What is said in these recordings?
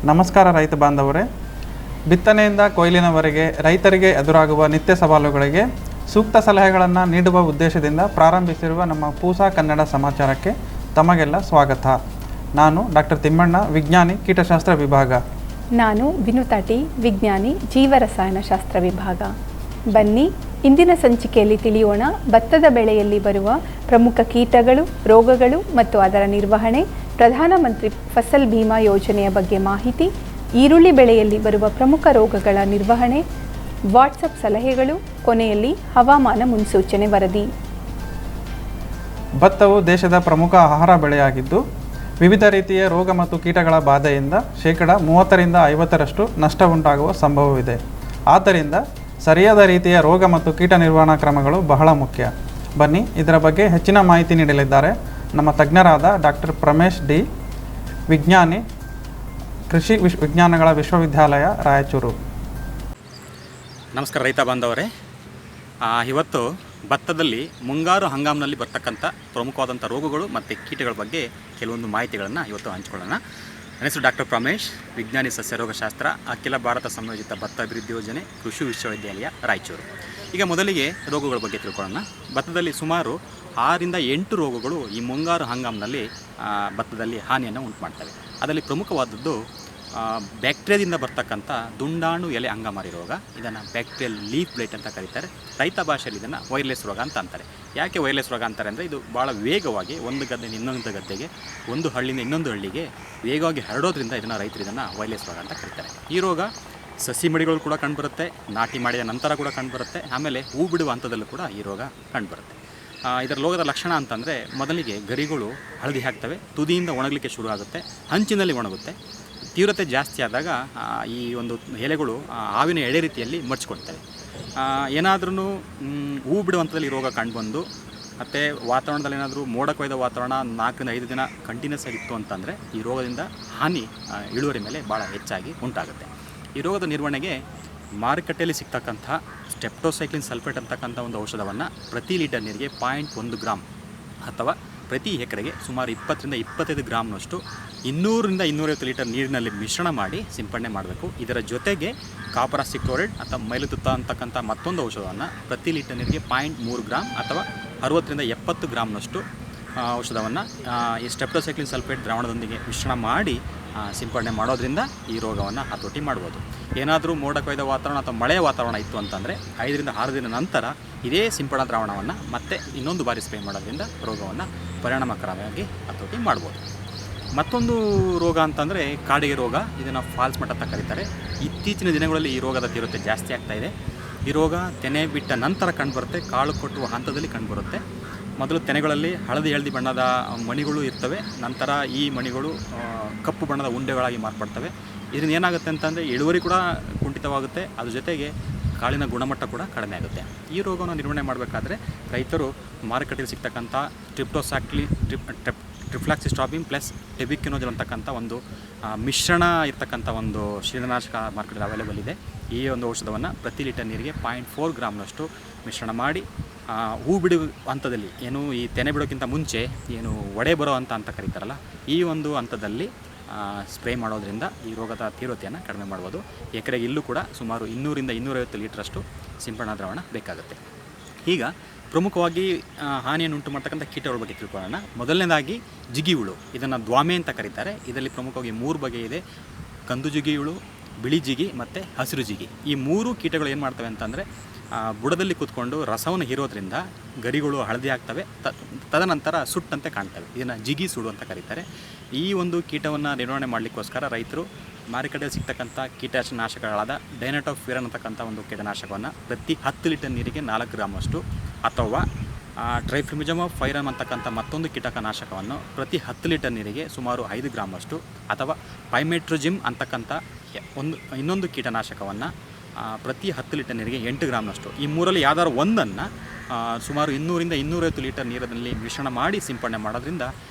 ನಮಸ್ಕಾರ ರೈತ ಬಾಂಧವರೇ. ಬಿತ್ತನೆಯಿಂದ ಕೊಯ್ಲಿನವರೆಗೆ ರೈತರಿಗೆ ಎದುರಾಗುವ ನಿತ್ಯ ಸವಾಲುಗಳಿಗೆ ಸೂಕ್ತ ಸಲಹೆಗಳನ್ನು ನೀಡುವ ಉದ್ದೇಶದಿಂದ ಪ್ರಾರಂಭಿಸಿರುವ ನಮ್ಮ ಪೂಸಾ ಕನ್ನಡ ಸಮಾಚಾರಕ್ಕೆ ತಮಗೆಲ್ಲ ಸ್ವಾಗತ. ನಾನು ಡಾಕ್ಟರ್ ತಿಮ್ಮಣ್ಣ, ವಿಜ್ಞಾನಿ ಕೀಟಶಾಸ್ತ್ರ ವಿಭಾಗ. ನಾನು ವಿನುತಾಟಿ, ವಿಜ್ಞಾನಿ ಜೀವರಸಾಯನಶಾಸ್ತ್ರ ವಿಭಾಗ. ಬನ್ನಿ, ಇಂದಿನ ಸಂಚಿಕೆಯಲ್ಲಿ ತಿಳಿಯೋಣ ಭತ್ತದ ಬೆಳೆಯಲ್ಲಿ ಬರುವ ಪ್ರಮುಖ ಕೀಟಗಳು, ರೋಗಗಳು ಮತ್ತು ಅದರ ನಿರ್ವಹಣೆ, ಪ್ರಧಾನಮಂತ್ರಿ ಫಸಲ್ ಭೀಮಾ ಯೋಜನೆಯ ಬಗ್ಗೆ ಮಾಹಿತಿ, ಈರುಳ್ಳಿ ಬೆಳೆಯಲ್ಲಿ ಬರುವ ಪ್ರಮುಖ ರೋಗಗಳ ನಿರ್ವಹಣೆ, ವಾಟ್ಸಪ್ ಸಲಹೆಗಳು, ಕೊನೆಯಲ್ಲಿ ಹವಾಮಾನ ಮುನ್ಸೂಚನೆ ವರದಿ. ಭತ್ತವು ದೇಶದ ಪ್ರಮುಖ ಆಹಾರ ಬೆಳೆಯಾಗಿದ್ದು ವಿವಿಧ ರೀತಿಯ ರೋಗ ಮತ್ತು ಕೀಟಗಳ ಬಾಧೆಯಿಂದ 30-50% ನಷ್ಟ ಉಂಟಾಗುವ ಸಂಭವವಿದೆ. ಆದ್ದರಿಂದ ಸರಿಯಾದ ರೀತಿಯ ರೋಗ ಮತ್ತು ಕೀಟ ನಿರ್ವಹಣಾ ಕ್ರಮಗಳು ಬಹಳ ಮುಖ್ಯ. ಬನ್ನಿ, ಇದರ ಬಗ್ಗೆ ಹೆಚ್ಚಿನ ಮಾಹಿತಿ ನೀಡಲಿದ್ದಾರೆ ನಮ್ಮ ತಜ್ಞರಾದ ಡಾಕ್ಟರ್ ಪ್ರಮೇಶ್ ಡಿ, ವಿಜ್ಞಾನಿ, ಕೃಷಿ ವಿಜ್ಞಾನಗಳ ವಿಶ್ವವಿದ್ಯಾಲಯ, ರಾಯಚೂರು. ನಮಸ್ಕಾರ ರೈತ ಬಾಂಧವರೇ. ಇವತ್ತು ಭತ್ತದಲ್ಲಿ ಮುಂಗಾರು ಹಂಗಾಮಿನಲ್ಲಿ ಬರ್ತಕ್ಕಂಥ ಪ್ರಮುಖವಾದಂಥ ರೋಗಗಳು ಮತ್ತು ಕೀಟಗಳ ಬಗ್ಗೆ ಕೆಲವೊಂದು ಮಾಹಿತಿಗಳನ್ನು ಇವತ್ತು ಹಂಚಿಕೊಳ್ಳೋಣ. ನನ್ನ ಹೆಸರು ಡಾಕ್ಟರ್ ಪ್ರಮೇಶ್, ವಿಜ್ಞಾನಿ ಸಸ್ಯರೋಗಶಾಸ್ತ್ರ, ಅಖಿಲ ಭಾರತ ಸಂಯೋಜಿತ ಭತ್ತ ಅಭಿವೃದ್ಧಿ ಯೋಜನೆ, ಕೃಷಿ ವಿಶ್ವವಿದ್ಯಾಲಯ, ರಾಯಚೂರು. ಈಗ ಮೊದಲಿಗೆ ರೋಗಗಳ ಬಗ್ಗೆ ತಿಳ್ಕೊಳ್ಳೋಣ. ಭತ್ತದಲ್ಲಿ ಸುಮಾರು 6-8 ರೋಗಗಳು ಈ ಮುಂಗಾರು ಹಂಗಾಮಿನಲ್ಲಿ ಭತ್ತದಲ್ಲಿ ಹಾನಿಯನ್ನು ಉಂಟು ಮಾಡ್ತವೆ. ಅದರಲ್ಲಿ ಪ್ರಮುಖವಾದದ್ದು ಬ್ಯಾಕ್ಟೀರಿಯಾದಿಂದ ಬರ್ತಕ್ಕಂಥ ದುಂಡಾಣು ಎಲೆ ಅಂಗಮಾರಿ ರೋಗ. ಇದನ್ನು ಬ್ಯಾಕ್ಟೀರಿಯಲ್ ಲೀಫ್ ಬ್ಲೈಟ್ ಅಂತ ಕರೀತಾರೆ. ರೈತ ಭಾಷೆಯಲ್ಲಿ ಇದನ್ನು ವೈರ್ಲೆಸ್ ರೋಗ ಅಂತ ಅಂತಾರೆ. ಯಾಕೆ ವೈರ್ಲೆಸ್ ರೋಗ ಅಂತಾರೆ ಅಂದರೆ, ಇದು ಭಾಳ ವೇಗವಾಗಿ ಒಂದು ಗದ್ದೆಯಿಂದ ಇನ್ನೊಂದು ಗದ್ದೆಗೆ, ಒಂದು ಹಳ್ಳಿಯಿಂದ ಇನ್ನೊಂದು ಹಳ್ಳಿಗೆ ವೇಗವಾಗಿ ಹರಡೋದ್ರಿಂದ ರೈತರು ಇದನ್ನು ವೈರ್ಲೆಸ್ ರೋಗ ಅಂತ ಕರೀತಾರೆ. ಈ ರೋಗ ಸಸಿ ಮಡಿಗಳು ಕೂಡ ಕಂಡುಬರುತ್ತೆ, ನಾಟಿ ಮಾಡಿದ ನಂತರ ಕೂಡ ಕಂಡುಬರುತ್ತೆ, ಆಮೇಲೆ ಹೂ ಬಿಡುವ ಹಂತದಲ್ಲೂ ಕೂಡ ಈ ರೋಗ ಕಂಡುಬರುತ್ತೆ. ಇದರ ರೋಗದ ಲಕ್ಷಣ ಅಂತಂದರೆ, ಮೊದಲಿಗೆ ಗರಿಗಳು ಹಳದಿ ಆಗ್ತವೆ, ತುದಿಯಿಂದ ಒಣಗಲಿಕ್ಕೆ ಶುರು ಆಗುತ್ತೆ, ಹಂಚಿನಲ್ಲಿ ಒಣಗುತ್ತೆ. ತೀವ್ರತೆ ಜಾಸ್ತಿ ಆದಾಗ ಈ ಒಂದು ಎಲೆಗಳು ಹಾವಿನ ಎಳೆ ರೀತಿಯಲ್ಲಿ ಮರ್ಚ್ಕೊಳ್ತವೆ. ಏನಾದ್ರೂ ಹೂ ಬಿಡುವಂಥದ್ದಲ್ಲಿ ರೋಗ ಕಂಡುಬಂದು ಮತ್ತು ವಾತಾವರಣದಲ್ಲಿ ಏನಾದರೂ ಮೋಡ ಕೊಯ್ದ ವಾತಾವರಣ 4-5 ದಿನ ಕಂಟಿನ್ಯೂಸ್ ಆಗಿತ್ತು ಅಂತಂದರೆ ಈ ರೋಗದಿಂದ ಹಾನಿ ಇಳುವರಿ ಮೇಲೆ ಭಾಳ ಹೆಚ್ಚಾಗಿ ಉಂಟಾಗುತ್ತೆ. ಈ ರೋಗದ ನಿರ್ವಹಣೆಗೆ ಮಾರುಕಟ್ಟೆಯಲ್ಲಿ ಸಿಗ್ತಕ್ಕಂಥ ಸ್ಟೆಪ್ಟೋಸೈಕ್ಲಿನ್ ಸಲ್ಫೇಟ್ ಅಂತಕ್ಕಂಥ ಒಂದು ಔಷಧವನ್ನು ಪ್ರತಿ ಲೀಟರ್ ನೀರಿಗೆ 0.1 ಗ್ರಾಮ್ ಅಥವಾ ಪ್ರತಿ ಎಕರೆಗೆ ಸುಮಾರು 20-25 ಗ್ರಾಮ್ನಷ್ಟು 200-250 ಲೀಟರ್ ನೀರಿನಲ್ಲಿ ಮಿಶ್ರಣ ಮಾಡಿ ಸಿಂಪಡಣೆ ಮಾಡಬೇಕು. ಇದರ ಜೊತೆಗೆ ಕಾಪರಾಸಿಕ್ಲೋರೈಡ್ ಅಥವಾ ಮೈಲುತುತ್ತ ಅಂತಕ್ಕಂಥ ಮತ್ತೊಂದು ಔಷಧವನ್ನು ಪ್ರತಿ ಲೀಟರ್ ನೀರಿಗೆ 0.3 ಗ್ರಾಮ್ ಅಥವಾ 60-70 ಗ್ರಾಮ್ನಷ್ಟು ಔಷಧವನ್ನು ಈ ಸ್ಟೆಪ್ಟೋಸೈಕ್ಲಿನ್ ಸಲ್ಫೇಟ್ ದ್ರಾವಣದೊಂದಿಗೆ ಮಿಶ್ರಣ ಮಾಡಿ ಸಿಂಪಡಣೆ ಮಾಡೋದ್ರಿಂದ ಈ ರೋಗವನ್ನು ಹತೋಟಿ ಮಾಡ್ಬೋದು. ಏನಾದರೂ ಮೋಡ ಕೊಯ್ದ ವಾತಾವರಣ ಅಥವಾ ಮಳೆಯ ವಾತಾವರಣ ಇತ್ತು ಅಂತಂದರೆ 5-6 ದಿನ ನಂತರ ಇದೇ ಸಿಂಪಡಣಾ ದ್ರಾವಣವನ್ನು ಮತ್ತೆ ಇನ್ನೊಂದು ಬಾರಿ ಸ್ಪ್ರೇ ಮಾಡೋದ್ರಿಂದ ರೋಗವನ್ನು ಪರಿಣಾಮಕಾರಿಯಾಗಿ ಹತೋಟಿ ಮಾಡ್ಬೋದು. ಮತ್ತೊಂದು ರೋಗ ಅಂತಂದರೆ ಕಾಡಿಗೆ ರೋಗ. ಇದನ್ನು ಫಾಲ್ಸ್ ಮಟ್ ಅಂತ ಕರೀತಾರೆ. ಇತ್ತೀಚಿನ ದಿನಗಳಲ್ಲಿ ಈ ರೋಗದ ತೀವ್ರತೆ ಜಾಸ್ತಿ ಆಗ್ತಾಯಿದೆ. ಈ ರೋಗ ತೆನೆ ಬಿಟ್ಟ ನಂತರ ಕಂಡುಬರುತ್ತೆ, ಕಾಳು ಕಟ್ಟುವ ಹಂತದಲ್ಲಿ ಕಂಡುಬರುತ್ತೆ. ಮೊದಲು ತೆನೆಗಳಲ್ಲಿ ಹಳದಿ ಬಣ್ಣದ ಮಣಿಗಳು ಇರ್ತವೆ. ನಂತರ ಈ ಮಣಿಗಳು ಕಪ್ಪು ಬಣ್ಣದ ಉಂಡೆಗಳಾಗಿ ಮಾರ್ಪಡ್ತವೆ. ಇದರಿಂದ ಏನಾಗುತ್ತೆ ಅಂತಂದರೆ ಇಳುವರಿ ಕೂಡ ಕುಂಠಿತವಾಗುತ್ತೆ, ಅದ್ರ ಜೊತೆಗೆ ಕಾಳಿನ ಗುಣಮಟ್ಟ ಕೂಡ ಕಡಿಮೆ ಆಗುತ್ತೆ. ಈ ರೋಗವನ್ನು ನಿರ್ವಹಣೆ ಮಾಡಬೇಕಾದ್ರೆ ರೈತರು ಮಾರುಕಟ್ಟೆಯಲ್ಲಿ ಸಿಗ್ತಕ್ಕಂಥ ಟ್ರಿಫ್ಲಾಕ್ಸಿಸ್ಟ್ರಾಬಿನ್ ಪ್ಲಸ್ ಟೆಬಿಕ್ವಿನೋಜಲ್ ಅಂತಕ್ಕಂಥ ಒಂದು ಮಿಶ್ರಣ ಇರ್ತಕ್ಕಂಥ ಒಂದು ಶಿಲೀಂಧ್ರನಾಶಕ ಮಾರ್ಕೆಟಲ್ಲಿ ಅವೈಲೇಬಲ್ ಇದೆ. ಈ ಒಂದು ಔಷಧವನ್ನು ಪ್ರತಿ ಲೀಟರ್ ನೀರಿಗೆ 0.4 ಗ್ರಾಮ್ನಷ್ಟು ಮಿಶ್ರಣ ಮಾಡಿ ಹೂ ಬಿಡುವ ಹಂತದಲ್ಲಿ, ಏನು ಈ ತೆನೆ ಬಿಡೋಕ್ಕಿಂತ ಮುಂಚೆ ಏನು ಒಡೆ ಬರೋ ಅಂತ ಕರೀತಾರಲ್ಲ, ಈ ಒಂದು ಹಂತದಲ್ಲಿ ಸ್ಪ್ರೇ ಮಾಡೋದ್ರಿಂದ ಈ ರೋಗದ ತೀವ್ರತೆಯನ್ನು ಕಡಿಮೆ ಮಾಡ್ಬೋದು. ಎಕರೆಗೆ ಇಲ್ಲೂ ಕೂಡ ಸುಮಾರು 200-250 ಲೀಟ್ರಷ್ಟು ಸಿಂಪಡಣಾ ದ್ರಾವಣ ಬೇಕಾಗುತ್ತೆ. ಈಗ ಪ್ರಮುಖವಾಗಿ ಹಾನಿಯನ್ನು ಉಂಟು ಮಾಡ್ತಕ್ಕಂಥ ಕೀಟಗಳ ಬಗ್ಗೆ ತಿಳ್ಕೊಳ್ಳೋಣ. ಮೊದಲನೇದಾಗಿ ಜಿಗಿ ಹುಳು. ಇದನ್ನು ದ್ವಾಮೆ ಅಂತ ಕರೀತಾರೆ. ಇದರಲ್ಲಿ ಪ್ರಮುಖವಾಗಿ 3 ಬಗೆ ಇದೆ: ಕಂದು ಜಿಗಿ ಹುಳು, ಬಿಳಿ ಜಿಗಿ ಮತ್ತು ಹಸಿರು ಜಿಗಿ. ಈ 3 ಕೀಟಗಳು ಏನು ಮಾಡ್ತವೆ ಅಂತಂದರೆ, ಬುಡದಲ್ಲಿ ಕೂತ್ಕೊಂಡು ರಸವನ್ನು ಹೀರೋದ್ರಿಂದ ಗರಿಗಳು ಹಳದಿ ಆಗ್ತವೆ, ತದನಂತರ ಸುಟ್ಟಂತೆ ಕಾಣ್ತವೆ. ಇದನ್ನು ಜಿಗಿ ಸುಡು ಅಂತ ಕರೀತಾರೆ. ಈ ಒಂದು ಕೀಟವನ್ನು ನಿರ್ವಹಣೆ ಮಾಡಲಿಕ್ಕೋಸ್ಕರ ರೈತರು ಮಾರುಕಟ್ಟೆಯಲ್ಲಿ ಸಿಗ್ತಕ್ಕಂಥ ಕೀಟನಾಶಕಗಳಾದ ಡೈನಟೋಫಿರನ್ ಅಂತಕ್ಕಂಥ ಒಂದು ಕೀಟನಾಶಕವನ್ನು ಪ್ರತಿ 10 ಲೀಟರ್ ನೀರಿಗೆ 4 ಗ್ರಾಮಷ್ಟು, ಅಥವಾ ಟ್ರೈಫ್ಲುಮಿಜಮ್ ಫೈರಮ್ ಅಂತಕ್ಕಂಥ ಮತ್ತೊಂದು ಕೀಟನಾಶಕವನ್ನು ಪ್ರತಿ 10 ಲೀಟರ್ ನೀರಿಗೆ ಸುಮಾರು 5 ಗ್ರಾಮಷ್ಟು, ಅಥವಾ ಪೈಮೆಟ್ರೋಜಿಮ್ ಅಂತಕ್ಕಂಥ ಇನ್ನೊಂದು ಕೀಟನಾಶಕವನ್ನು ಪ್ರತಿ 10 ಲೀಟರ್ ನೀರಿಗೆ 8 ಗ್ರಾಮ್ನಷ್ಟು, ಈ 3ರಲ್ಲಿ ಯಾವ್ದಾದ್ರು ಒಂದನ್ನು ಸುಮಾರು 200-250 ಲೀಟರ್ ನೀರಿನಲ್ಲಿ ಮಿಶ್ರಣ ಮಾಡಿ ಸಿಂಪಡಣೆ ಮಾಡೋದ್ರಿಂದ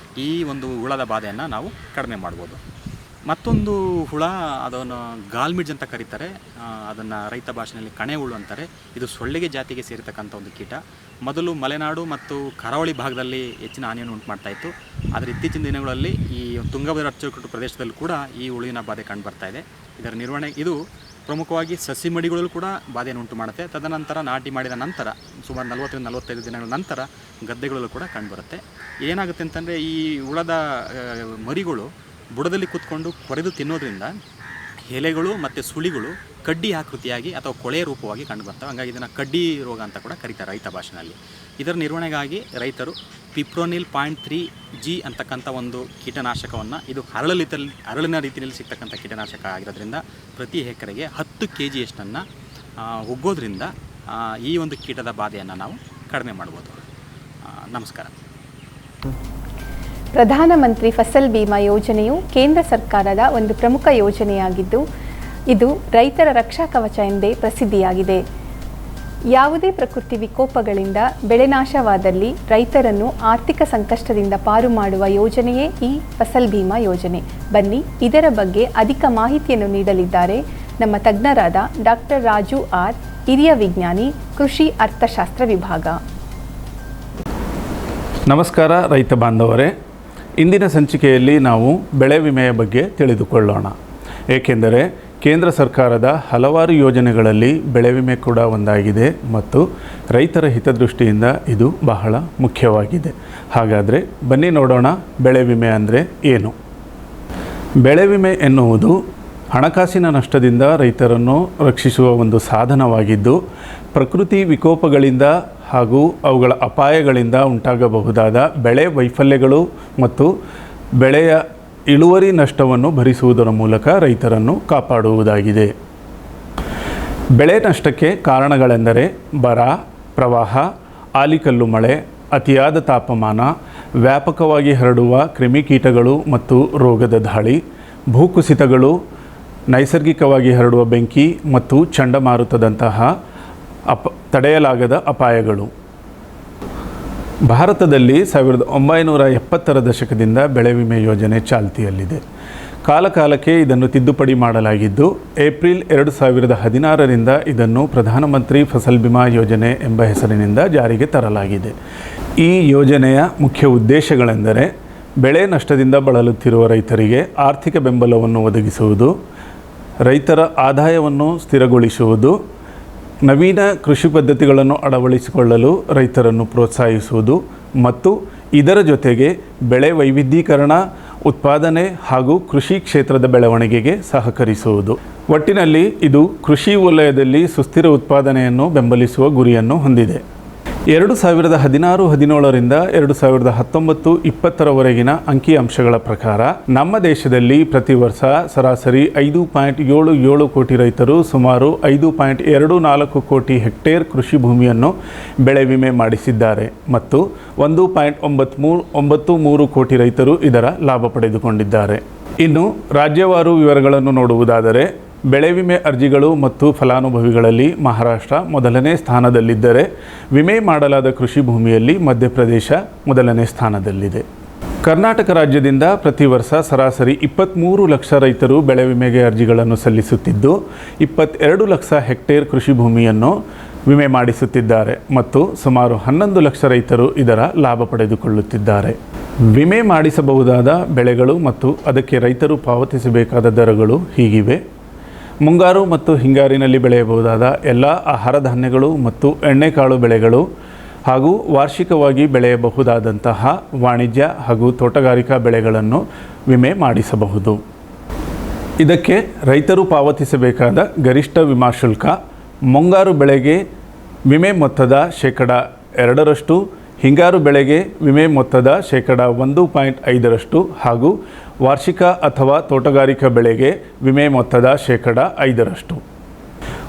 ಈ ಒಂದು ಹುಳದ ಬಾಧೆಯನ್ನು ನಾವು ಕಡಿಮೆ ಮಾಡ್ಬೋದು. ಮತ್ತೊಂದು ಹುಳ, ಅದನ್ನು ಗಾಲ್ಮಿಡ್ಜ್ ಅಂತ ಕರೀತಾರೆ. ಅದನ್ನು ರೈತ ಭಾಷೆಯಲ್ಲಿ ಕಣೆ ಹುಳು ಅಂತಾರೆ. ಇದು ಸೊಳ್ಳೆಗೆ ಜಾತಿಗೆ ಸೇರಿರ್ತಕ್ಕಂಥ ಒಂದು ಕೀಟ. ಮೊದಲು ಮಲೆನಾಡು ಮತ್ತು ಕರಾವಳಿ ಭಾಗದಲ್ಲಿ ಹೆಚ್ಚಿನ ಹಾನಿಯನ್ನು ಉಂಟು ಮಾಡ್ತಾಯಿತ್ತು. ಆದರೆ ಇತ್ತೀಚಿನ ದಿನಗಳಲ್ಲಿ ಈ ತುಂಗಭದ್ರಾ ಅಚ್ಚುಕಟ್ಟು ಪ್ರದೇಶದಲ್ಲೂ ಕೂಡ ಈ ಹುಳುವಿನ ಬಾಧೆ ಕಂಡು ಬರ್ತಾ ಇದೆ. ಇದರ ನಿರ್ವಹಣೆ ಇದು ಪ್ರಮುಖವಾಗಿ ಸಸಿ ಮಡಿಗಳಲ್ಲೂ ಕೂಡ ಬಾಧೆಯನ್ನು ಉಂಟು ಮಾಡುತ್ತೆ. ತದನಂತರ ನಾಟಿ ಮಾಡಿದ ನಂತರ ಸುಮಾರು 40-45 ದಿನಗಳ ನಂತರ ಗದ್ದೆಗಳಲ್ಲೂ ಕೂಡ ಕಂಡುಬರುತ್ತೆ. ಏನಾಗುತ್ತೆ ಅಂತಂದರೆ ಈ ಹುಳದ ಮರಿಗಳು ಬುಡದಲ್ಲಿ ಕೂತ್ಕೊಂಡು ಕೊರೆದು ತಿನ್ನೋದ್ರಿಂದ ಎಲೆಗಳು ಮತ್ತು ಸುಳಿಗಳು ಕಡ್ಡಿ ಆಕೃತಿಯಾಗಿ ಅಥವಾ ಕೊಳೆಯ ರೂಪವಾಗಿ ಕಂಡುಬರ್ತವೆ. ಹಾಗಾಗಿ ಇದನ್ನು ಕಡ್ಡಿ ರೋಗ ಅಂತ ಕೂಡ ಕರೀತಾರೆ ರೈತ ಭಾಷೆಯಲ್ಲಿ. ಇದರ ನಿರ್ವಹಣೆಗಾಗಿ ರೈತರು ಪಿಪ್ರೋನಿಲ್ 0.3G ಅಂತಕ್ಕಂಥ ಒಂದು ಕೀಟನಾಶಕವನ್ನು, ಇದು ಹರಳಿನ ರೀತಿಯಲ್ಲಿ ಸಿಗ್ತಕ್ಕಂಥ ಕೀಟನಾಶಕ ಆಗಿರೋದ್ರಿಂದ ಪ್ರತಿ ಎಕರೆಗೆ 10 kg ಒಗ್ಗೋದ್ರಿಂದ ಈ ಒಂದು ಕೀಟದ ಬಾಧೆಯನ್ನು ನಾವು ಕಡಿಮೆ ಮಾಡ್ಬೋದು. ನಮಸ್ಕಾರ. ಪ್ರಧಾನಮಂತ್ರಿ ಫಸಲ್ ಬಿಮಾ ಯೋಜನೆಯು ಕೇಂದ್ರ ಸರ್ಕಾರದ ಒಂದು ಪ್ರಮುಖ ಯೋಜನೆಯಾಗಿದ್ದು, ಇದು ರೈತರ ರಕ್ಷಾ ಕವಚ ಎಂದೇ ಪ್ರಸಿದ್ಧಿಯಾಗಿದೆ. ಯಾವುದೇ ಪ್ರಕೃತಿ ವಿಕೋಪಗಳಿಂದ ಬೆಳೆ ನಾಶವಾದಲ್ಲಿ ರೈತರನ್ನು ಆರ್ಥಿಕ ಸಂಕಷ್ಟದಿಂದ ಪಾರು ಮಾಡುವ ಯೋಜನೆಯೇ ಈ ಫಸಲ್ ಬಿಮಾ ಯೋಜನೆ. ಬನ್ನಿ, ಇದರ ಬಗ್ಗೆ ಅಧಿಕ ಮಾಹಿತಿಯನ್ನು ನೀಡಲಿದ್ದಾರೆ ನಮ್ಮ ತಜ್ಞರಾದ ಡಾಕ್ಟರ್ ರಾಜು ಆರ್, ಹಿರಿಯ ವಿಜ್ಞಾನಿ, ಕೃಷಿ ಅರ್ಥಶಾಸ್ತ್ರ ವಿಭಾಗ. ನಮಸ್ಕಾರ ರೈತ ಬಾಂಧವರೇ. ಇಂದಿನ ಸಂಚಿಕೆಯಲ್ಲಿ ನಾವು ಬೆಳೆ ವಿಮೆಯ ಬಗ್ಗೆ ತಿಳಿದುಕೊಳ್ಳೋಣ. ಏಕೆಂದರೆ ಕೇಂದ್ರ ಸರ್ಕಾರದ ಹಲವಾರು ಯೋಜನೆಗಳಲ್ಲಿ ಬೆಳೆ ವಿಮೆ ಕೂಡ ಒಂದಾಗಿದೆ ಮತ್ತು ರೈತರ ಹಿತದೃಷ್ಟಿಯಿಂದ ಇದು ಬಹಳ ಮುಖ್ಯವಾಗಿದೆ. ಹಾಗಾದರೆ ಬನ್ನಿ ನೋಡೋಣ, ಬೆಳೆ ವಿಮೆ ಅಂದರೆ ಏನು? ಬೆಳೆ ವಿಮೆ ಎನ್ನುವುದು ಹಣಕಾಸಿನ ನಷ್ಟದಿಂದ ರೈತರನ್ನು ರಕ್ಷಿಸುವ ಒಂದು ಸಾಧನವಾಗಿದ್ದು, ಪ್ರಕೃತಿ ವಿಕೋಪಗಳಿಂದ ಹಾಗೂ ಅವುಗಳ ಅಪಾಯಗಳಿಂದ ಉಂಟಾಗಬಹುದಾದ ಬೆಳೆ ವೈಫಲ್ಯಗಳು ಮತ್ತು ಬೆಳೆಯ ಇಳುವರಿ ನಷ್ಟವನ್ನು ಭರಿಸುವುದರ ಮೂಲಕ ರೈತರನ್ನು ಕಾಪಾಡುವುದಾಗಿದೆ. ಬೆಳೆ ನಷ್ಟಕ್ಕೆ ಕಾರಣಗಳೆಂದರೆ ಬರ, ಪ್ರವಾಹ, ಆಲಿಕಲ್ಲು ಮಳೆ, ಅತಿಯಾದ ತಾಪಮಾನ, ವ್ಯಾಪಕವಾಗಿ ಹರಡುವ ಕ್ರಿಮಿಕೀಟಗಳು ಮತ್ತು ರೋಗದ ದಾಳಿ, ಭೂಕುಸಿತಗಳು, ನೈಸರ್ಗಿಕವಾಗಿ ಹರಡುವ ಬೆಂಕಿ ಮತ್ತು ಚಂಡಮಾರುತದಂತಹ ತಡೆಯಲಾಗದ ಅಪಾಯಗಳು. ಭಾರತದಲ್ಲಿ 1970ರ ದಶಕದಿಂದ ಬೆಳೆ ವಿಮೆ ಯೋಜನೆ ಚಾಲ್ತಿಯಲ್ಲಿದೆ. ಕಾಲಕಾಲಕ್ಕೆ ಇದನ್ನು ತಿದ್ದುಪಡಿ ಮಾಡಲಾಗಿದ್ದು, ಏಪ್ರಿಲ್ 2016ರಿಂದ ಇದನ್ನು ಪ್ರಧಾನಮಂತ್ರಿ ಫಸಲ್ ಬಿಮಾ ಯೋಜನೆ ಎಂಬ ಹೆಸರಿನಿಂದ ಜಾರಿಗೆ ತರಲಾಗಿದೆ. ಈ ಯೋಜನೆಯ ಮುಖ್ಯ ಉದ್ದೇಶಗಳೆಂದರೆ ಬೆಳೆ ನಷ್ಟದಿಂದ ಬಳಲುತ್ತಿರುವ ರೈತರಿಗೆ ಆರ್ಥಿಕ ಬೆಂಬಲವನ್ನು ಒದಗಿಸುವುದು, ರೈತರ ಆದಾಯವನ್ನು ಸ್ಥಿರಗೊಳಿಸುವುದು, ನವೀನ ಕೃಷಿ ಪದ್ಧತಿಗಳನ್ನು ಅಳವಡಿಸಿಕೊಳ್ಳಲು ರೈತರನ್ನು ಪ್ರೋತ್ಸಾಹಿಸುವುದು ಮತ್ತು ಇದರ ಜೊತೆಗೆ ಬೆಳೆ ವೈವಿಧ್ಯೀಕರಣ, ಉತ್ಪಾದನೆ ಹಾಗೂ ಕೃಷಿ ಕ್ಷೇತ್ರದ ಬೆಳವಣಿಗೆಗೆ ಸಹಕರಿಸುವುದು. ಒಟ್ಟಿನಲ್ಲಿ ಇದು ಕೃಷಿ ವಲಯದಲ್ಲಿ ಸುಸ್ಥಿರ ಉತ್ಪಾದನೆಯನ್ನು ಬೆಂಬಲಿಸುವ ಗುರಿಯನ್ನು ಹೊಂದಿದೆ. 2016-17ರಿಂದ 2019-20ರವರೆಗಿನ ಅಂಕಿಅಂಶಗಳ ಪ್ರಕಾರ ನಮ್ಮ ದೇಶದಲ್ಲಿ ಪ್ರತಿ ವರ್ಷ ಸರಾಸರಿ 5.77 ಕೋಟಿ ರೈತರು ಸುಮಾರು 5.24 ಕೋಟಿ ಹೆಕ್ಟೇರ್ ಕೃಷಿ ಭೂಮಿಯನ್ನು ಬೆಳೆ ವಿಮೆ ಮಾಡಿಸಿದ್ದಾರೆ ಮತ್ತು 1.93 ಕೋಟಿ ರೈತರು ಇದರ ಲಾಭ ಪಡೆದುಕೊಂಡಿದ್ದಾರೆ. ಇನ್ನು ರಾಜ್ಯವಾರು ವಿವರಗಳನ್ನು ನೋಡುವುದಾದರೆ ಬೆಳೆ ವಿಮೆ ಅರ್ಜಿಗಳು ಮತ್ತು ಫಲಾನುಭವಿಗಳಲ್ಲಿ ಮಹಾರಾಷ್ಟ್ರ ಮೊದಲನೇ ಸ್ಥಾನದಲ್ಲಿದ್ದರೆ, ವಿಮೆ ಮಾಡಲಾದ ಕೃಷಿ ಭೂಮಿಯಲ್ಲಿ ಮಧ್ಯಪ್ರದೇಶ ಮೊದಲನೇ ಸ್ಥಾನದಲ್ಲಿದೆ. ಕರ್ನಾಟಕ ರಾಜ್ಯದಿಂದ ಪ್ರತಿ ವರ್ಷ ಸರಾಸರಿ 23 ಲಕ್ಷ ರೈತರು ಬೆಳೆ ವಿಮೆಗೆ ಅರ್ಜಿಗಳನ್ನು ಸಲ್ಲಿಸುತ್ತಿದ್ದು, 22 ಲಕ್ಷ ಹೆಕ್ಟೇರ್ ಕೃಷಿ ಭೂಮಿಯನ್ನು ವಿಮೆ ಮಾಡಿಸುತ್ತಿದ್ದಾರೆ ಮತ್ತು ಸುಮಾರು 11 ಲಕ್ಷ ರೈತರು ಇದರ ಲಾಭ ಪಡೆದುಕೊಳ್ಳುತ್ತಿದ್ದಾರೆ. ವಿಮೆ ಮಾಡಿಸಬಹುದಾದ ಬೆಳೆಗಳು ಮತ್ತು ಅದಕ್ಕೆ ರೈತರು ಪಾವತಿಸಬೇಕಾದ ದರಗಳು ಹೀಗಿವೆ. ಮುಂಗಾರು ಮತ್ತು ಹಿಂಗಾರಿನಲ್ಲಿ ಬೆಳೆಯಬಹುದಾದ ಎಲ್ಲ ಆಹಾರ ಧಾನ್ಯಗಳು ಮತ್ತು ಎಣ್ಣೆಕಾಳು ಬೆಳೆಗಳು ಹಾಗೂ ವಾರ್ಷಿಕವಾಗಿ ಬೆಳೆಯಬಹುದಾದಂತಹ ವಾಣಿಜ್ಯ ಹಾಗೂ ತೋಟಗಾರಿಕಾ ಬೆಳೆಗಳನ್ನು ವಿಮೆ ಮಾಡಿಸಬಹುದು. ಇದಕ್ಕೆ ರೈತರು ಪಾವತಿಸಬೇಕಾದ ಗರಿಷ್ಠ ವಿಮಾ ಶುಲ್ಕ ಮುಂಗಾರು ಬೆಳೆಗೆ ವಿಮೆ ಮೊತ್ತದ 2%, ಹಿಂಗಾರು ಬೆಳೆಗೆ ವಿಮೆ ಮೊತ್ತದ 1.5% ಹಾಗೂ ವಾರ್ಷಿಕ ಅಥವಾ ತೋಟಗಾರಿಕಾ ಬೆಳೆಗೆ ವಿಮೆ ಮೊತ್ತದ 5%.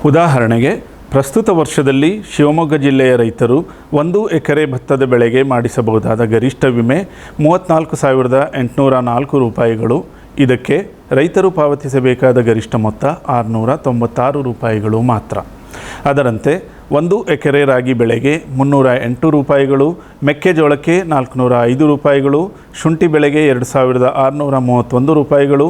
ಉದಾಹರಣೆಗೆ, ಪ್ರಸ್ತುತ ವರ್ಷದಲ್ಲಿ ಶಿವಮೊಗ್ಗ ಜಿಲ್ಲೆಯ ರೈತರು 1 ಎಕರೆ ಭತ್ತದ ಬೆಳೆಗೆ ಮಾಡಿಸಬಹುದಾದ ಗರಿಷ್ಠ ವಿಮೆ 34,804 ರೂಪಾಯಿಗಳು. ಇದಕ್ಕೆ ರೈತರು ಪಾವತಿಸಬೇಕಾದ ಗರಿಷ್ಠ ಮೊತ್ತ 696 ರೂಪಾಯಿಗಳು ಮಾತ್ರ. ಅದರಂತೆ 1 ಎಕರೆ ರಾಗಿ ಬೆಳೆಗೆ 308 ರೂಪಾಯಿಗಳು, ಮೆಕ್ಕೆಜೋಳಕ್ಕೆ 405 ರೂಪಾಯಿಗಳು, ಶುಂಠಿ ಬೆಳೆಗೆ 2,631 ರೂಪಾಯಿಗಳು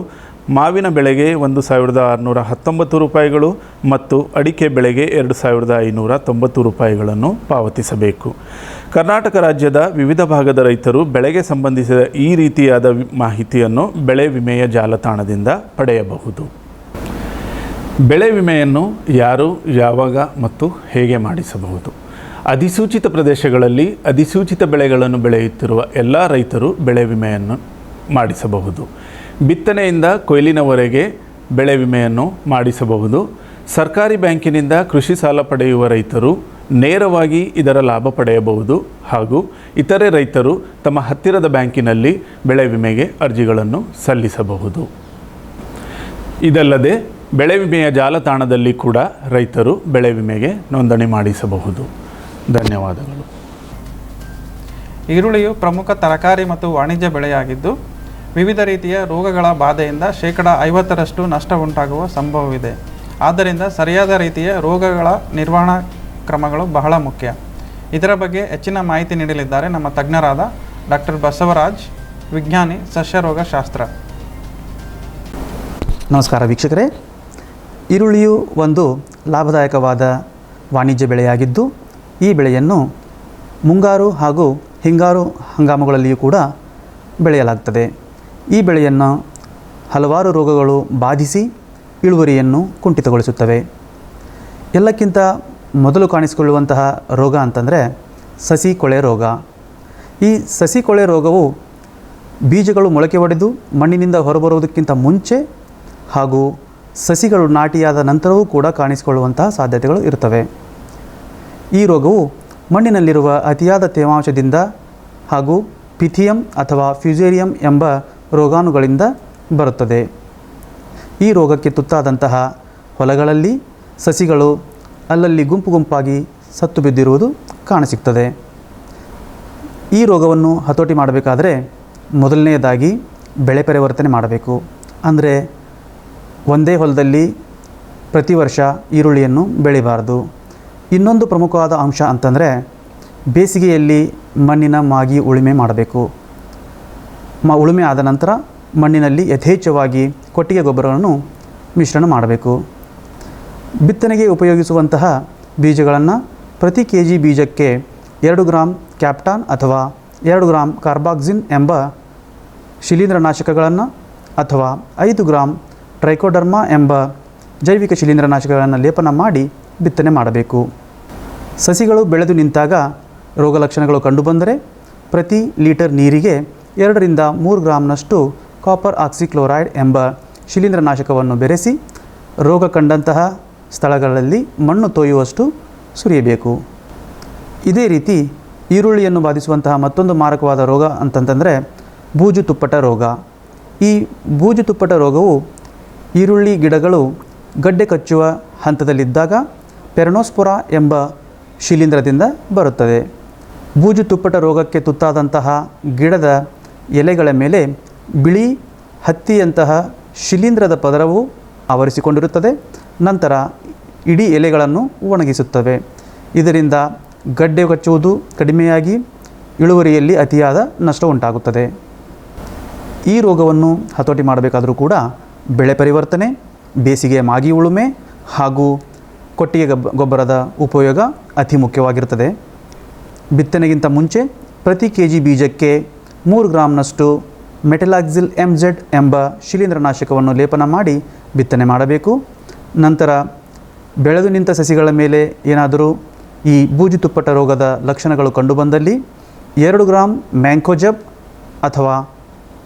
ಮಾವಿನ ಬೆಳೆಗೆ 1,619 ರೂಪಾಯಿಗಳು ಮತ್ತು ಅಡಿಕೆ ಬೆಳೆಗೆ 2,590 ರೂಪಾಯಿಗಳನ್ನು ಪಾವತಿಸಬೇಕು. ಕರ್ನಾಟಕ ರಾಜ್ಯದ ವಿವಿಧ ಭಾಗದ ರೈತರು ಬೆಳೆಗೆ ಸಂಬಂಧಿಸಿದ ಈ ರೀತಿಯಾದ ಮಾಹಿತಿಯನ್ನು ಬೆಳೆ ವಿಮೆಯ ಜಾಲತಾಣದಿಂದ ಪಡೆಯಬಹುದು. ಬೆಳೆ ವಿಮೆಯನ್ನು ಯಾರು, ಯಾವಾಗ ಮತ್ತು ಹೇಗೆ ಮಾಡಿಸಬಹುದು? ಅಧಿಸೂಚಿತ ಪ್ರದೇಶಗಳಲ್ಲಿ ಅಧಿಸೂಚಿತ ಬೆಳೆಗಳನ್ನು ಬೆಳೆಯುತ್ತಿರುವ ಎಲ್ಲ ರೈತರು ಬೆಳೆ ವಿಮೆಯನ್ನು ಮಾಡಿಸಬಹುದು. ಬಿತ್ತನೆಯಿಂದ ಕೊಯ್ಲಿನವರೆಗೆ ಬೆಳೆ ವಿಮೆಯನ್ನು ಮಾಡಿಸಬಹುದು. ಸರ್ಕಾರಿ ಬ್ಯಾಂಕಿನಿಂದ ಕೃಷಿ ಸಾಲ ಪಡೆಯುವ ರೈತರು ನೇರವಾಗಿ ಇದರ ಲಾಭ ಪಡೆಯಬಹುದು ಹಾಗೂ ಇತರೆ ರೈತರು ತಮ್ಮ ಹತ್ತಿರದ ಬ್ಯಾಂಕಿನಲ್ಲಿ ಬೆಳೆ ವಿಮೆಗೆ ಅರ್ಜಿಗಳನ್ನು ಸಲ್ಲಿಸಬಹುದು. ಇದಲ್ಲದೆ ಬೆಳೆ ವಿಮೆಯ ಜಾಲತಾಣದಲ್ಲಿ ಕೂಡ ರೈತರು ಬೆಳೆ ವಿಮೆಗೆ ನೋಂದಣಿ ಮಾಡಿಸಬಹುದು. ಧನ್ಯವಾದಗಳು. ಈರುಳ್ಳಿಯು ಪ್ರಮುಖ ತರಕಾರಿ ಮತ್ತು ವಾಣಿಜ್ಯ ಬೆಳೆಯಾಗಿದ್ದು ವಿವಿಧ ರೀತಿಯ ರೋಗಗಳ ಬಾಧೆಯಿಂದ 50% ನಷ್ಟ ಉಂಟಾಗುವ ಸಂಭವವಿದೆ. ಆದ್ದರಿಂದ ಸರಿಯಾದ ರೀತಿಯ ರೋಗಗಳ ನಿರ್ವಹಣಾ ಕ್ರಮಗಳು ಬಹಳ ಮುಖ್ಯ. ಇದರ ಬಗ್ಗೆ ಹೆಚ್ಚಿನ ಮಾಹಿತಿ ನೀಡಲಿದ್ದಾರೆ ನಮ್ಮ ತಜ್ಞರಾದ ಡಾಕ್ಟರ್ ಬಸವರಾಜ್, ವಿಜ್ಞಾನಿ ಸಸ್ಯರೋಗಶಾಸ್ತ್ರ. ನಮಸ್ಕಾರ ವೀಕ್ಷಕರೇ. ಈರುಳ್ಳಿಯು ಒಂದು ಲಾಭದಾಯಕವಾದ ವಾಣಿಜ್ಯ ಬೆಳೆಯಾಗಿದ್ದು ಈ ಬೆಳೆಯನ್ನು ಮುಂಗಾರು ಹಾಗೂ ಹಿಂಗಾರು ಹಂಗಾಮುಗಳಲ್ಲಿಯೂ ಕೂಡ ಬೆಳೆಯಲಾಗ್ತದೆ. ಈ ಬೆಳೆಯನ್ನು ಹಲವಾರು ರೋಗಗಳು ಬಾಧಿಸಿ ಇಳುವರಿಯನ್ನು ಕುಂಠಿತಗೊಳಿಸುತ್ತವೆ. ಎಲ್ಲಕ್ಕಿಂತ ಮೊದಲು ಕಾಣಿಸಿಕೊಳ್ಳುವಂತಹ ರೋಗ ಅಂತಂದರೆ ಸಸಿ ಕೊಳೆ ರೋಗ. ಈ ಸಸಿ ಕೊಳೆ ರೋಗವು ಬೀಜಗಳು ಮೊಳಕೆ ಒಡೆದು ಮಣ್ಣಿನಿಂದ ಹೊರಬರುವುದಕ್ಕಿಂತ ಮುಂಚೆ ಹಾಗೂ ಸಸಿಗಳು ನಾಟಿಯಾದ ನಂತರವೂ ಕೂಡ ಕಾಣಿಸಿಕೊಳ್ಳುವಂತಹ ಸಾಧ್ಯತೆಗಳು ಇರುತ್ತವೆ. ಈ ರೋಗವು ಮಣ್ಣಿನಲ್ಲಿರುವ ಅತಿಯಾದ ತೇವಾಂಶದಿಂದ ಹಾಗೂ ಪಿಥಿಯಂ ಅಥವಾ ಫ್ಯುಸೇರಿಯಂ ಎಂಬ ರೋಗಾಣುಗಳಿಂದ ಬರುತ್ತದೆ. ಈ ರೋಗಕ್ಕೆ ತುತ್ತಾದಂತಹ ಹೊಲಗಳಲ್ಲಿ ಸಸಿಗಳು ಅಲ್ಲಲ್ಲಿ ಗುಂಪು ಗುಂಪಾಗಿ ಸತ್ತು ಬಿದ್ದಿರುವುದು ಕಾಣಸಿಗ್ತದೆ. ಈ ರೋಗವನ್ನು ಹತೋಟಿ ಮಾಡಬೇಕಾದರೆ ಮೊದಲನೆಯದಾಗಿ ಬೆಳೆ ಪರಿವರ್ತನೆ ಮಾಡಬೇಕು. ಅಂದರೆ ಒಂದೇ ಹೊಲದಲ್ಲಿ ಪ್ರತಿ ವರ್ಷ ಈರುಳ್ಳಿಯನ್ನು ಬೆಳಿಬಾರದು. ಇನ್ನೊಂದು ಪ್ರಮುಖವಾದ ಅಂಶ ಅಂತಂದರೆ ಬೇಸಿಗೆಯಲ್ಲಿ ಮಣ್ಣಿನ ಮಾಗಿ ಉಳುಮೆ ಮಾಡಬೇಕು. ಉಳುಮೆ ಆದ ನಂತರ ಮಣ್ಣಿನಲ್ಲಿ ಯಥೇಚ್ಛವಾಗಿ ಕೊಟ್ಟಿಗೆ ಗೊಬ್ಬರವನ್ನು ಮಿಶ್ರಣ ಮಾಡಬೇಕು. ಬಿತ್ತನೆಗೆ ಉಪಯೋಗಿಸುವಂತಹ ಬೀಜಗಳನ್ನು ಪ್ರತಿ ಕೆಜಿ ಬೀಜಕ್ಕೆ 2 ಗ್ರಾಂ ಕ್ಯಾಪ್ಟಾನ್ ಅಥವಾ 2 ಗ್ರಾಂ ಕಾರ್ಬಾಕ್ಸಿನ್ ಎಂಬ ಶಿಲೀಂಧ್ರನಾಶಕಗಳನ್ನು ಅಥವಾ 5 ಗ್ರಾಂ ಟ್ರೈಕೋಡರ್ಮಾ ಎಂಬ ಜೈವಿಕ ಶಿಲೀಂಧ್ರನಾಶಕಗಳನ್ನು ಲೇಪನ ಮಾಡಿ ಬಿತ್ತನೆ ಮಾಡಬೇಕು. ಸಸಿಗಳು ಬೆಳೆದು ನಿಂತಾಗ ರೋಗ ಲಕ್ಷಣಗಳು ಕಂಡುಬಂದರೆ ಪ್ರತಿ ಲೀಟರ್ ನೀರಿಗೆ 2 ರಿಂದ 3 ಗ್ರಾಂನಷ್ಟು ಕಾಪರ್ ಆಕ್ಸಿಕ್ಲೋರೈಡ್ ಎಂಬ ಶಿಲೀಂಧ್ರನಾಶಕವನ್ನು ಬೆರೆಸಿ ರೋಗ ಕಂಡಂತಹ ಸ್ಥಳಗಳಲ್ಲಿ ಮಣ್ಣು ತೋಯುವಷ್ಟು ಸುರಿಯಬೇಕು. ಇದೇ ರೀತಿ ಈರುಳ್ಳಿಯನ್ನು ಬಾಧಿಸುವಂತಹ ಮತ್ತೊಂದು ಮಾರಕವಾದ ರೋಗ ಅಂತಂತಂದರೆ ಬೂಜು ತುಪ್ಪಟ ರೋಗ. ಈ ಬೂಜು ತುಪ್ಪಟ ರೋಗವು ಈರುಳ್ಳಿ ಗಿಡಗಳು ಗಡ್ಡೆ ಕಚ್ಚುವ ಹಂತದಲ್ಲಿದ್ದಾಗ ಪೆರನೋಸ್ಪೊರಾ ಎಂಬ ಶಿಲೀಂಧ್ರದಿಂದ ಬರುತ್ತದೆ. ಬೂಜು ತುಪ್ಪಟ ರೋಗಕ್ಕೆ ತುತ್ತಾದಂತಹ ಗಿಡದ ಎಲೆಗಳ ಮೇಲೆ ಬಿಳಿ ಹತ್ತಿಯಂತಹ ಶಿಲೀಂಧ್ರದ ಪದರವು ಆವರಿಸಿಕೊಂಡಿರುತ್ತದೆ. ನಂತರ ಇಡೀ ಎಲೆಗಳನ್ನು ಒಣಗಿಸುತ್ತವೆ. ಇದರಿಂದ ಗಡ್ಡೆ ಕಚ್ಚುವುದು ಕಡಿಮೆಯಾಗಿ ಇಳುವರಿಯಲ್ಲಿ ಅತಿಯಾದ ನಷ್ಟ ಉಂಟಾಗುತ್ತದೆ. ಈ ರೋಗವನ್ನು ಹತೋಟಿ ಮಾಡಬೇಕಾದರೂ ಕೂಡ ಬೆಳೆ ಪರಿವರ್ತನೆ, ಬೇಸಿಗೆ ಮಾಗಿ ಉಳುಮೆ ಹಾಗೂ ಕೊಟ್ಟಿಗೆ ಗೊಬ್ಬರದ ಉಪಯೋಗ ಅತಿ ಮುಖ್ಯವಾಗಿರುತ್ತದೆ. ಬಿತ್ತನೆಗಿಂತ ಮುಂಚೆ ಪ್ರತಿ ಕೆಜಿ ಬೀಜಕ್ಕೆ 3 ಗ್ರಾಂನಷ್ಟು ಮೆಟಲಾಕ್ಸಿಲ್ MZ ಎಂಬ ಶಿಲೀಂಧ್ರನಾಶಕವನ್ನು ಲೇಪನ ಮಾಡಿ ಬಿತ್ತನೆ ಮಾಡಬೇಕು. ನಂತರ ಬೆಳೆದು ನಿಂತ ಸಸಿಗಳ ಮೇಲೆ ಏನಾದರೂ ಈ ಬೂಜು ತುಪ್ಪಟ ರೋಗದ ಲಕ್ಷಣಗಳು ಕಂಡುಬಂದಲ್ಲಿ 2 ಗ್ರಾಂ ಮ್ಯಾಂಕೋಜಬ್ ಅಥವಾ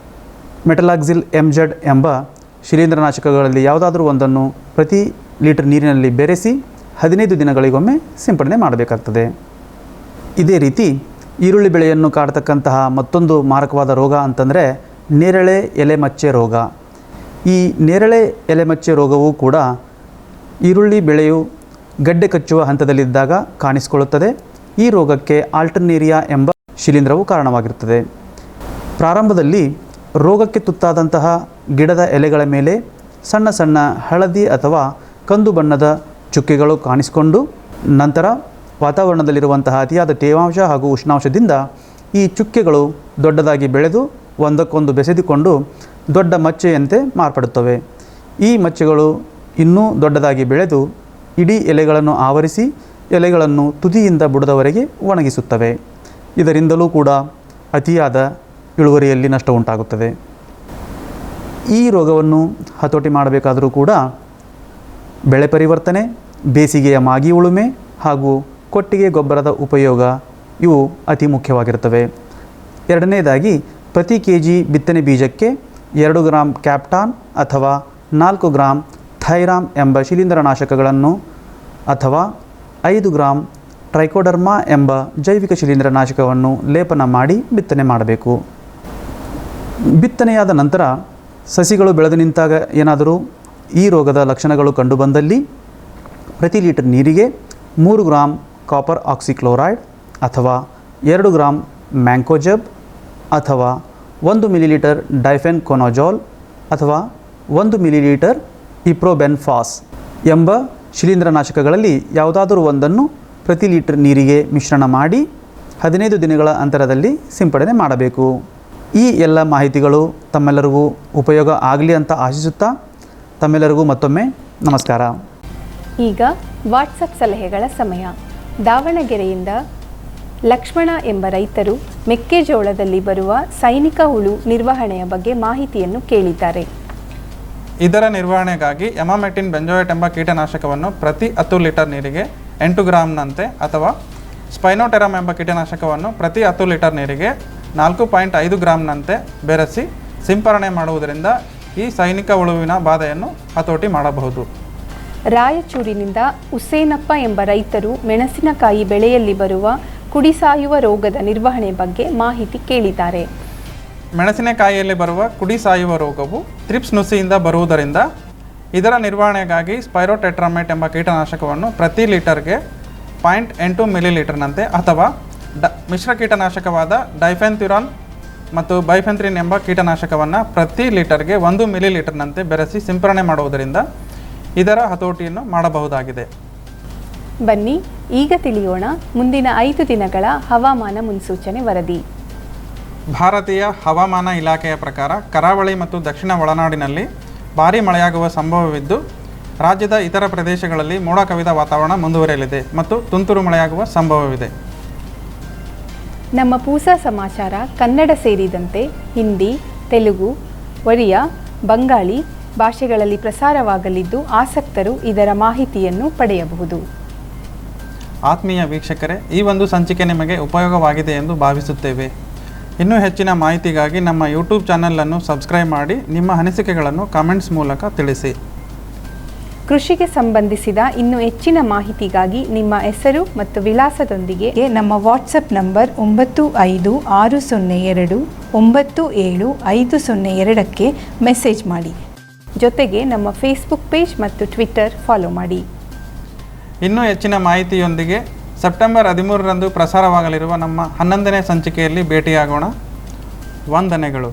ಮೆಟಲಾಕ್ಸಿಲ್ MZ ಎಂಬ ಶಿಲೀಂಧ್ರನಾಶಕಗಳಲ್ಲಿ ಯಾವುದಾದ್ರೂ ಒಂದನ್ನು ಪ್ರತಿ ಲೀಟರ್ ನೀರಿನಲ್ಲಿ ಬೆರೆಸಿ 15 ದಿನಗಳಿಗೊಮ್ಮೆ ಸಿಂಪಡಣೆ ಮಾಡಬೇಕಾಗ್ತದೆ. ಇದೇ ರೀತಿ ಈರುಳ್ಳಿ ಬೆಳೆಯನ್ನು ಕಾಡ್ತಕ್ಕಂತಹ ಮತ್ತೊಂದು ಮಾರಕವಾದ ರೋಗ ಅಂತಂದರೆ ನೇರಳೆ ಎಲೆ ಮಚ್ಚೆ ರೋಗ. ಈ ನೇರಳೆ ಎಲೆ ಮಚ್ಚೆ ರೋಗವೂ ಕೂಡ ಈರುಳ್ಳಿ ಬೆಳೆಯು ಗಡ್ಡೆ ಕಚ್ಚುವ ಹಂತದಲ್ಲಿದ್ದಾಗ ಕಾಣಿಸಿಕೊಳ್ಳುತ್ತದೆ. ಈ ರೋಗಕ್ಕೆ ಆಲ್ಟರ್ನೇರಿಯಾ ಎಂಬ ಶಿಲೀಂಧ್ರವು ಕಾರಣವಾಗಿರುತ್ತದೆ. ಪ್ರಾರಂಭದಲ್ಲಿ ರೋಗಕ್ಕೆ ತುತ್ತಾದಂತಹ ಗಿಡದ ಎಲೆಗಳ ಮೇಲೆ ಸಣ್ಣ ಸಣ್ಣ ಹಳದಿ ಅಥವಾ ಕಂದು ಬಣ್ಣದ ಚುಕ್ಕೆಗಳು ಕಾಣಿಸಿಕೊಂಡು ನಂತರ ವಾತಾವರಣದಲ್ಲಿರುವಂತಹ ಅತಿಯಾದ ತೇವಾಂಶ ಹಾಗೂ ಉಷ್ಣಾಂಶದಿಂದ ಈ ಚುಕ್ಕೆಗಳು ದೊಡ್ಡದಾಗಿ ಬೆಳೆದು ಒಂದಕ್ಕೊಂದು ಬೆಸೆದುಕೊಂಡು ದೊಡ್ಡ ಮಚ್ಚೆಯಂತೆ ಮಾರ್ಪಡುತ್ತವೆ. ಈ ಮಚ್ಚೆಗಳು ಇನ್ನೂ ದೊಡ್ಡದಾಗಿ ಬೆಳೆದು ಇಡೀ ಎಲೆಗಳನ್ನು ಆವರಿಸಿ ಎಲೆಗಳನ್ನು ತುದಿಯಿಂದ ಬುಡದವರೆಗೆ ಒಣಗಿಸುತ್ತವೆ. ಇದರಿಂದಲೂ ಕೂಡ ಅತಿಯಾದ ಇಳುವರಿಯಲ್ಲಿ ನಷ್ಟ ಉಂಟಾಗುತ್ತದೆ. ಈ ರೋಗವನ್ನು ಹತೋಟಿ ಮಾಡಬೇಕಾದರೂ ಕೂಡ ಬೆಳೆ ಪರಿವರ್ತನೆ, ಬೇಸಿಗೆಯ ಮಾಗಿ ಉಳುಮೆ ಹಾಗೂ ಕೊಟ್ಟಿಗೆ ಗೊಬ್ಬರದ ಉಪಯೋಗ ಇವು ಅತಿ ಮುಖ್ಯವಾಗಿರುತ್ತವೆ. ಎರಡನೇದಾಗಿ ಪ್ರತಿ ಕೆಜಿ ಬಿತ್ತನೆ ಬೀಜಕ್ಕೆ 2 ಗ್ರಾಂ ಕ್ಯಾಪ್ಟಾನ್ ಅಥವಾ 4 ಗ್ರಾಂ ಥೈರಾಮ್ ಎಂಬ ಶಿಲೀಂಧ್ರನಾಶಕಗಳನ್ನು ಅಥವಾ 5 ಗ್ರಾಂ ಟ್ರೈಕೋಡರ್ಮಾ ಎಂಬ ಜೈವಿಕ ಶಿಲೀಂಧ್ರನಾಶಕವನ್ನು ಲೇಪನ ಮಾಡಿ ಬಿತ್ತನೆ ಮಾಡಬೇಕು. ಬಿತ್ತನೆಯಾದ ನಂತರ ಸಸಿಗಳು ಬೆಳೆದು ನಿಂತಾಗ ಏನಾದರೂ ಈ ರೋಗದ ಲಕ್ಷಣಗಳು ಕಂಡುಬಂದಲ್ಲಿ ಪ್ರತಿ ಲೀಟರ್ ನೀರಿಗೆ 3 ಗ್ರಾಂ ಕಾಪರ್ ಆಕ್ಸಿಕ್ಲೋರೈಡ್ ಅಥವಾ 2 ಗ್ರಾಂ ಮ್ಯಾಂಕೋಜಬ್ ಅಥವಾ 1 ಮಿಲಿಲೀಟರ್ ಡೈಫೆನ್ಕೊನಜೋಲ್ ಅಥವಾ 1 ಮಿಲಿಲೀಟರ್ ಇಪ್ರೋಬೆನ್ಫಾಸ್ ಎಂಬ ಶಿಲೀಂಧ್ರನಾಶಕಗಳಲ್ಲಿ ಯಾವುದಾದರೂ ಒಂದನ್ನು ಪ್ರತಿ ಲೀಟರ್ ನೀರಿಗೆ ಮಿಶ್ರಣ ಮಾಡಿ 15 ದಿನಗಳ ಅಂತರದಲ್ಲಿ ಸಿಂಪಡಣೆ ಮಾಡಬೇಕು. ಈ ಎಲ್ಲ ಮಾಹಿತಿಗಳು ತಮ್ಮೆಲ್ಲರಿಗೂ ಉಪಯೋಗ ಆಗಲಿ ಅಂತ ಆಶಿಸುತ್ತಾ ತಮ್ಮೆಲ್ಲರಿಗೂ ಮತ್ತೊಮ್ಮೆ ನಮಸ್ಕಾರ. ಈಗ ವಾಟ್ಸಪ್ ಸಲಹೆಗಳ ಸಮಯ. ದಾವಣಗೆರೆಯಿಂದ ಲಕ್ಷ್ಮಣ ಎಂಬ ರೈತರು ಮೆಕ್ಕೆಜೋಳದಲ್ಲಿ ಬರುವ ಸೈನಿಕ ಹುಳು ನಿರ್ವಹಣೆಯ ಬಗ್ಗೆ ಮಾಹಿತಿಯನ್ನು ಕೇಳಿದ್ದಾರೆ. ಇದರ ನಿರ್ವಹಣೆಗಾಗಿ ಎಮಾಮೆಟಿನ್ ಬೆಂಜೋಯೇಟ್ ಎಂಬ ಕೀಟನಾಶಕವನ್ನು ಪ್ರತಿ 10 ಲೀಟರ್ ನೀರಿಗೆ 8 ಗ್ರಾಂನಂತೆ ಅಥವಾ ಸ್ಪೈನೋಟೆರಮ್ ಎಂಬ ಕೀಟನಾಶಕವನ್ನು ಪ್ರತಿ 10 ಲೀಟರ್ ನೀರಿಗೆ 4.5 ಗ್ರಾಂನಂತೆ ಬೆರೆಸಿ ಸಿಂಪರಣೆ ಮಾಡುವುದರಿಂದ ಈ ಸೈನಿಕ ಹುಳುವಿನ ಬಾಧೆಯನ್ನು ಹತೋಟಿ ಮಾಡಬಹುದು. ರಾಯಚೂರಿನಿಂದ ಹುಸೇನಪ್ಪ ಎಂಬ ರೈತರು ಮೆಣಸಿನಕಾಯಿ ಬೆಳೆಯಲ್ಲಿ ಬರುವ ಕುಡಿಸಾಯುವ ರೋಗದ ನಿರ್ವಹಣೆ ಬಗ್ಗೆ ಮಾಹಿತಿ ಕೇಳಿದ್ದಾರೆ. ಮೆಣಸಿನಕಾಯಿಯಲ್ಲಿ ಬರುವ ಕುಡಿ ಸಾಯುವ ರೋಗವು ಥ್ರಿಪ್ಸ್ ನುಸಿಯಿಂದ ಬರುವುದರಿಂದ ಇದರ ನಿರ್ವಹಣೆಗಾಗಿ ಸ್ಪೈರೋಟೆಟ್ರಾಮೇಟ್ ಎಂಬ ಕೀಟನಾಶಕವನ್ನು ಪ್ರತಿ ಲೀಟರ್ಗೆ 0.8 ಮಿಲಿಲೀಟರ್ನಂತೆ ಅಥವಾ ಮಿಶ್ರ ಕೀಟನಾಶಕವಾದ ಡೈಫೆನ್ಥ್ಯೂರಾನ್ ಮತ್ತು ಬೈಫೆಂಥ್ರಿನ್ ಎಂಬ ಕೀಟನಾಶಕವನ್ನು ಪ್ರತಿ ಲೀಟರ್ಗೆ 1 ಮಿಲಿಲೀಟರ್ನಂತೆ ಬೆರೆಸಿ ಸಿಂಪರಣೆ ಮಾಡುವುದರಿಂದ ಇದರ ಹತೋಟಿಯನ್ನು ಮಾಡಬಹುದಾಗಿದೆ. ಬನ್ನಿ ಈಗ ತಿಳಿಯೋಣ ಮುಂದಿನ 5 ದಿನಗಳ ಹವಾಮಾನ ಮುನ್ಸೂಚನೆ ವರದಿ. ಭಾರತೀಯ ಹವಾಮಾನ ಇಲಾಖೆಯ ಪ್ರಕಾರ ಕರಾವಳಿ ಮತ್ತು ದಕ್ಷಿಣ ಒಳನಾಡಿನಲ್ಲಿ ಭಾರೀ ಮಳೆಯಾಗುವ ಸಂಭವವಿದ್ದು ರಾಜ್ಯದ ಇತರ ಪ್ರದೇಶಗಳಲ್ಲಿ ಮೋಡ ಕವಿದ ವಾತಾವರಣ ಮುಂದುವರಿಯಲಿದೆ ಮತ್ತು ತುಂತುರು ಮಳೆಯಾಗುವ ಸಂಭವವಿದೆ. ನಮ್ಮ ಪೂಸಾ ಸಮಾಚಾರ ಕನ್ನಡ ಸೇರಿದಂತೆ ಹಿಂದಿ, ತೆಲುಗು, ಒರಿಯಾ, ಬಂಗಾಳಿ ಭಾಷೆಗಳಲ್ಲಿ ಪ್ರಸಾರವಾಗಲಿದ್ದು ಆಸಕ್ತರು ಇದರ ಮಾಹಿತಿಯನ್ನು ಪಡೆಯಬಹುದು. ಆತ್ಮೀಯ ವೀಕ್ಷಕರೇ, ಈ ಒಂದು ಸಂಚಿಕೆ ನಿಮಗೆ ಉಪಯೋಗವಾಗಿದೆ ಎಂದು ಭಾವಿಸುತ್ತೇವೆ. ಇನ್ನೂ ಹೆಚ್ಚಿನ ಮಾಹಿತಿಗಾಗಿ ನಮ್ಮ ಯೂಟ್ಯೂಬ್ ಚಾನಲನ್ನು ಸಬ್ಸ್ಕ್ರೈಬ್ ಮಾಡಿ ನಿಮ್ಮ ಅನಿಸಿಕೆಗಳನ್ನು ಕಾಮೆಂಟ್ಸ್ ಮೂಲಕ ತಿಳಿಸಿ. ಕೃಷಿಗೆ ಸಂಬಂಧಿಸಿದ ಇನ್ನೂ ಹೆಚ್ಚಿನ ಮಾಹಿತಿಗಾಗಿ ನಿಮ್ಮ ಹೆಸರು ಮತ್ತು ವಿಳಾಸದೊಂದಿಗೆ ನಮ್ಮ ವಾಟ್ಸಪ್ ನಂಬರ್ 9502975502ಕ್ಕೆ ಮೆಸೇಜ್ ಮಾಡಿ. ಜೊತೆಗೆ ನಮ್ಮ ಫೇಸ್ಬುಕ್ ಪೇಜ್ ಮತ್ತು ಟ್ವಿಟ್ಟರ್ ಫಾಲೋ ಮಾಡಿ. ಇನ್ನೂ ಹೆಚ್ಚಿನ ಮಾಹಿತಿಯೊಂದಿಗೆ ಸೆಪ್ಟೆಂಬರ್ 13ರಂದು ಪ್ರಸಾರವಾಗಲಿರುವ ನಮ್ಮ 11ನೇ ಸಂಚಿಕೆಯಲ್ಲಿ ಭೇಟಿಯಾಗೋಣ. ವಂದನೆಗಳು.